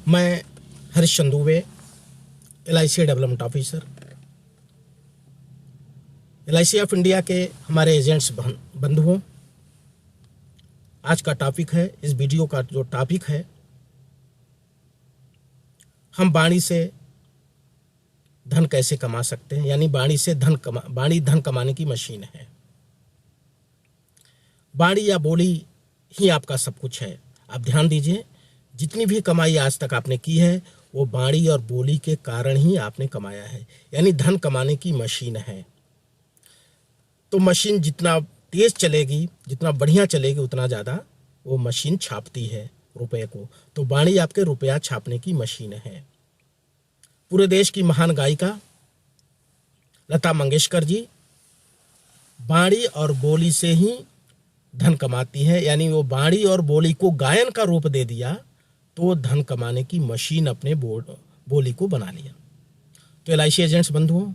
मैं Harish Chandube, LIC development officer, LIC of India के हमारे एजेंट्स बंधुओं, आज का टॉपिक है, इस वीडियो का जो टॉपिक है, हम वाणी से धन कैसे कमा सकते हैं, यानी वाणी धन कमाने की मशीन है। वाणी या बोली ही आपका सब कुछ है। आप ध्यान दीजिए, जितनी भी कमाई आज तक आपने की है वो वाणी और बोली के कारण ही आपने कमाया है, यानी धन कमाने की मशीन है। तो मशीन जितना तेज चलेगी, जितना बढ़िया चलेगी, उतना ज़्यादा वो मशीन छापती है रुपए को। तो वाणी आपके रुपया छापने की मशीन है। पूरे देश की महान गायिका लता मंगेशकर जी वाणी और बोली से ही धन कमाती है, यानी वो वाणी और बोली को गायन का रूप दे दिया तो धन कमाने की मशीन अपने बोली को बना लिया। तो LIC एजेंट्स बंधुओं,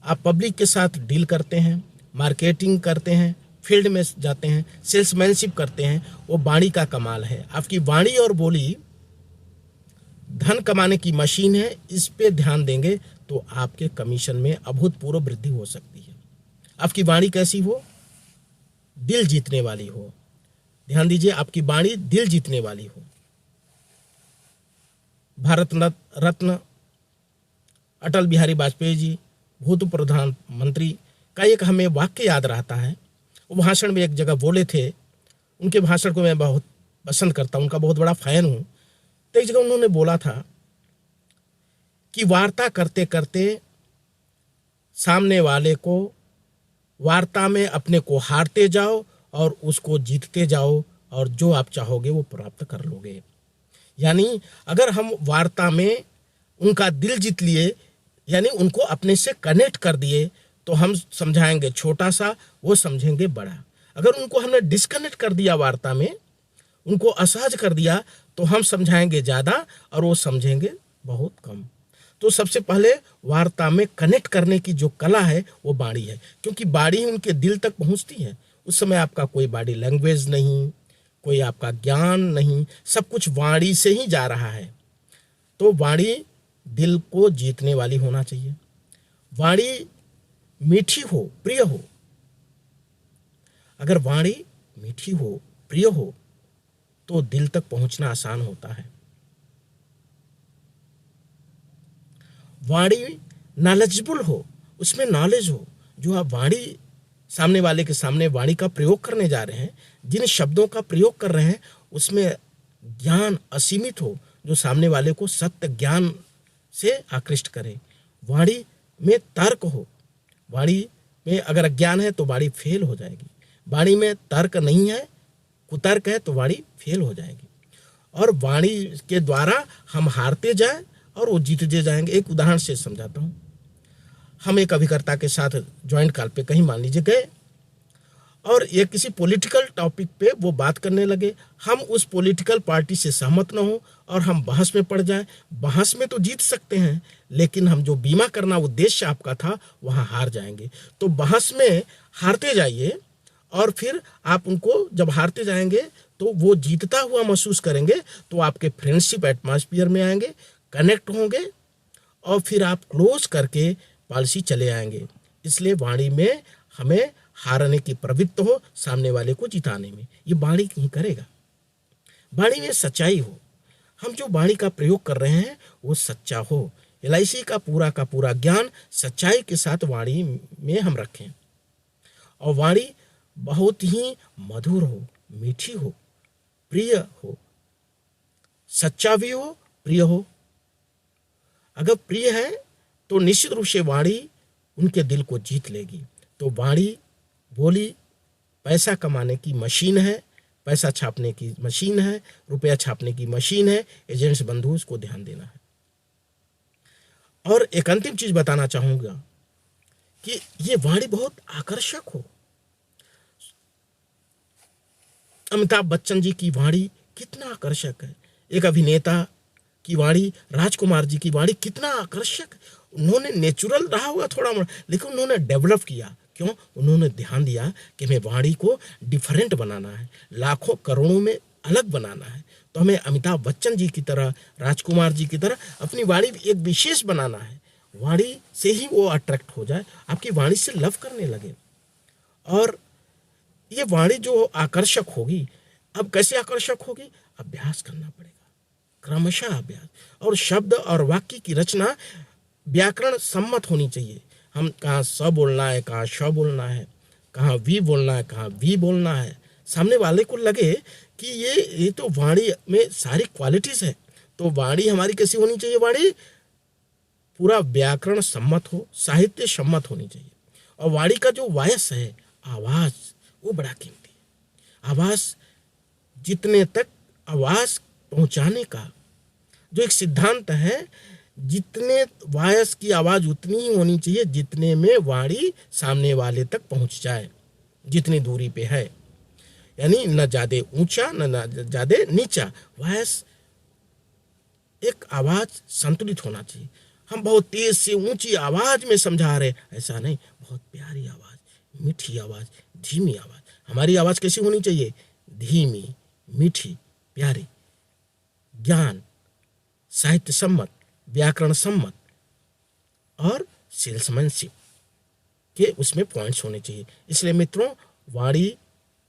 आप पब्लिक के साथ डील करते हैं, मार्केटिंग करते हैं, फील्ड में जाते हैं, सेल्समैनशिप करते हैं, वो वाणी का कमाल है। आपकी वाणी और बोली धन कमाने की मशीन है। इस पे ध्यान देंगे तो आपके कमीशन में अभूतपूर्व वृद्धि हो सकती है। आपकी वाणी कैसी हो? दिल जीतने वाली हो। ध्यान दीजिए, आपकी वाणी दिल जीतने वाली हो। भारत रत्न अटल बिहारी वाजपेयी जी, भूतपूर्व प्रधानमंत्री का एक हमें वाक्य याद रहता है। वो भाषण में एक जगह बोले थे, उनके भाषण को मैं बहुत पसंद करता हूँ, उनका बहुत बड़ा फैन हूँ। तो एक जगह उन्होंने बोला था कि वार्ता करते करते सामने वाले को वार्ता में अपने को हारते जाओ और उसको जीतते जाओ, और जो आप चाहोगे वो प्राप्त कर लोगे। यानी अगर हम वार्ता में उनका दिल जीत लिए, यानी उनको अपने से कनेक्ट कर दिए, तो हम समझाएंगे छोटा सा, वो समझेंगे बड़ा। अगर उनको हमने डिस्कनेक्ट कर दिया, वार्ता में उनको असहज कर दिया, तो हम समझाएंगे ज़्यादा और वो समझेंगे बहुत कम। तो सबसे पहले वार्ता में कनेक्ट करने की जो कला है वो वाणी है, क्योंकि वाणी उनके दिल तक पहुंचती है। उस समय आपका कोई बॉडी लैंग्वेज नहीं, कोई आपका ज्ञान नहीं, सब कुछ वाणी से ही जा रहा है। तो वाणी दिल को जीतने वाली होना चाहिए। वाणी मीठी हो, प्रिय हो। अगर वाणी मीठी हो, प्रिय हो, तो दिल तक पहुंचना आसान होता है। वाणी नॉलेजेबल हो, उसमें नॉलेज हो। जो आप वाणी सामने वाले के सामने वाणी का प्रयोग करने जा रहे हैं, जिन शब्दों का प्रयोग कर रहे हैं, उसमें ज्ञान असीमित हो, जो सामने वाले को सत्य ज्ञान से आकृष्ट करे। वाणी में तर्क हो। वाणी में अगर अज्ञान है तो वाणी फेल हो जाएगी। वाणी में तर्क नहीं है, कुतर्क है, तो वाणी फेल हो जाएगी। और वाणी के द्वारा हम हारते जाएं और वो जीतते जाएंगे। एक उदाहरण से समझाता हूँ। हम एक अभिकर्ता के साथ ज्वाइंट कॉल पे कहीं मान लीजिए गए, और ये किसी पॉलिटिकल टॉपिक पे वो बात करने लगे। हम उस पॉलिटिकल पार्टी से सहमत न हो और हम बहस में पड़ जाएं। बहस में तो जीत सकते हैं, लेकिन हम जो बीमा करना उद्देश्य आपका था, वहाँ हार जाएंगे। तो बहस में हारते जाइए, और फिर आप उनको जब हारते जाएंगे तो वो जीतता हुआ महसूस करेंगे, तो आपके फ्रेंडशिप एटमॉस्फेयर में आएंगे, कनेक्ट होंगे, और फिर आप क्लोज करके पॉलिसी चले आएंगे। इसलिए वाणी में हमें हारने की प्रवृत्ति हो, सामने वाले को जिताने में। ये वाणी नहीं करेगा। वाणी में सच्चाई हो। हम जो वाणी का प्रयोग कर रहे हैं वो सच्चा हो। LIC का पूरा ज्ञान सच्चाई के साथ वाणी में हम रखें, और वाणी बहुत ही मधुर हो, मीठी हो, प्रिय हो। सच्चा भी हो, प्रिय हो। अगर प्रिय है तो निश्चित रूप से वाणी उनके दिल को जीत लेगी। तो वाणी बोली पैसा कमाने की मशीन है, पैसा छापने की मशीन है, रुपया छापने की मशीन है। एजेंट्स बंधु, इसको ध्यान देना है। और एक अंतिम चीज बताना चाहूंगा कि ये वाणी बहुत आकर्षक हो। अमिताभ बच्चन जी की वाणी कितना आकर्षक है। एक अभिनेता की वाणी, राजकुमार जी की वाणी कितना आकर्षक। उन्होंने नेचुरल रहा हुआ थोड़ा, लेकिन उन्होंने डेवलप किया। क्यों? उन्होंने ध्यान दिया कि मैं वाणी को डिफरेंट बनाना है। लाखों करोड़ों में अलग बनाना है तो हमें अमिताभ बच्चन जी की तरह, राजकुमार जी की तरह अपनी वाणी एक विशेष बनाना है। वाणी से ही वो अट्रैक्ट हो जाए, आपकी वाणी से लव करने लगे। और ये वाणी जो आकर्षक होगी, अब कैसे आकर्षक होगी? अभ्यास करना पड़ेगा, क्रमशः अभ्यास। और शब्द और वाक्य की रचना व्याकरण सम्मत होनी चाहिए। हम कहाँ स बोलना है, कहाँ श बोलना है, कहाँ वी बोलना है, कहाँ वी बोलना है। सामने वाले को लगे कि ये तो वाणी में सारी क्वालिटीज है। तो वाणी हमारी कैसी होनी चाहिए? वाणी पूरा व्याकरण सम्मत हो, साहित्य सम्मत होनी चाहिए। और वाणी का जो वॉयस है, आवाज, वो बड़ा कीमती है। आवाज जितने तक आवाज पहुंचाने का जो एक सिद्धांत है, जितने वॉयस की आवाज उतनी ही होनी चाहिए जितने में वाणी सामने वाले तक पहुंच जाए, जितनी दूरी पे है। यानी न ज्यादा ऊंचा न ज्यादा नीचा, वॉयस एक आवाज संतुलित होना चाहिए। हम बहुत तेज से ऊंची आवाज में समझा रहे, ऐसा नहीं। बहुत प्यारी आवाज, मीठी आवाज, धीमी आवाज। हमारी आवाज कैसी होनी चाहिए? धीमी, मीठी, प्यारी, ज्ञान, साहित्य सम्मत, व्याकरण सम्मत और सेल्समैनशिप के उसमें पॉइंट्स होने चाहिए। इसलिए मित्रों, वाणी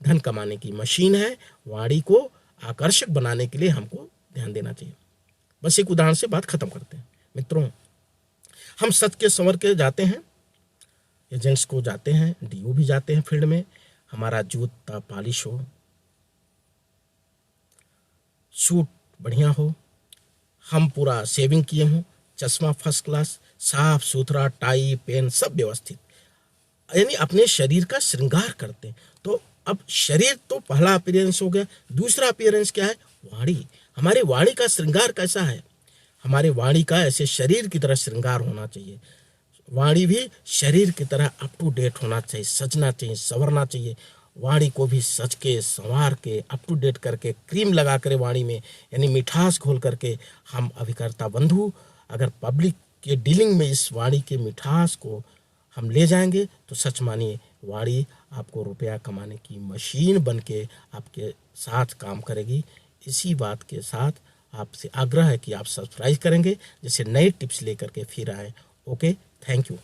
धन कमाने की मशीन है। वाणी को आकर्षक बनाने के लिए हमको ध्यान देना चाहिए। बस एक उदाहरण से बात खत्म करते हैं। मित्रों, हम सच के संवर के जाते हैं, एजेंट्स को जाते हैं, डीओ भी जाते हैं फील्ड में। हमारा जूता पॉलिश हो, सूट बढ़िया हो, हम पूरा सेविंग किए हों, चश्मा फर्स्ट क्लास, साफ सुथरा, टाई पेन सब व्यवस्थित, यानी अपने शरीर का श्रृंगार करते हैं। तो अब शरीर तो पहला अपीयरेंस हो गया। दूसरा अपीयरेंस क्या है? वाणी। हमारे वाणी का श्रृंगार कैसा है? हमारे वाणी का ऐसे शरीर की तरह श्रृंगार होना चाहिए। वाणी भी शरीर की तरह अप टू डेट होना चाहिए, सजना चाहिए, संवरना चाहिए। वाणी को भी सज के, संवार के, अप टू डेट करके, क्रीम लगा कर वाणी में, यानी मिठास घोल करके हम अभिकर्ता बंधु अगर पब्लिक के डीलिंग में इस वाणी के मिठास को हम ले जाएंगे तो सच मानिए वाणी आपको रुपया कमाने की मशीन बन के आपके साथ काम करेगी। इसी बात के साथ आपसे आग्रह है कि आप सब्सक्राइब करेंगे, जैसे नए टिप्स लेकर के फिर आए। Okay, thank you.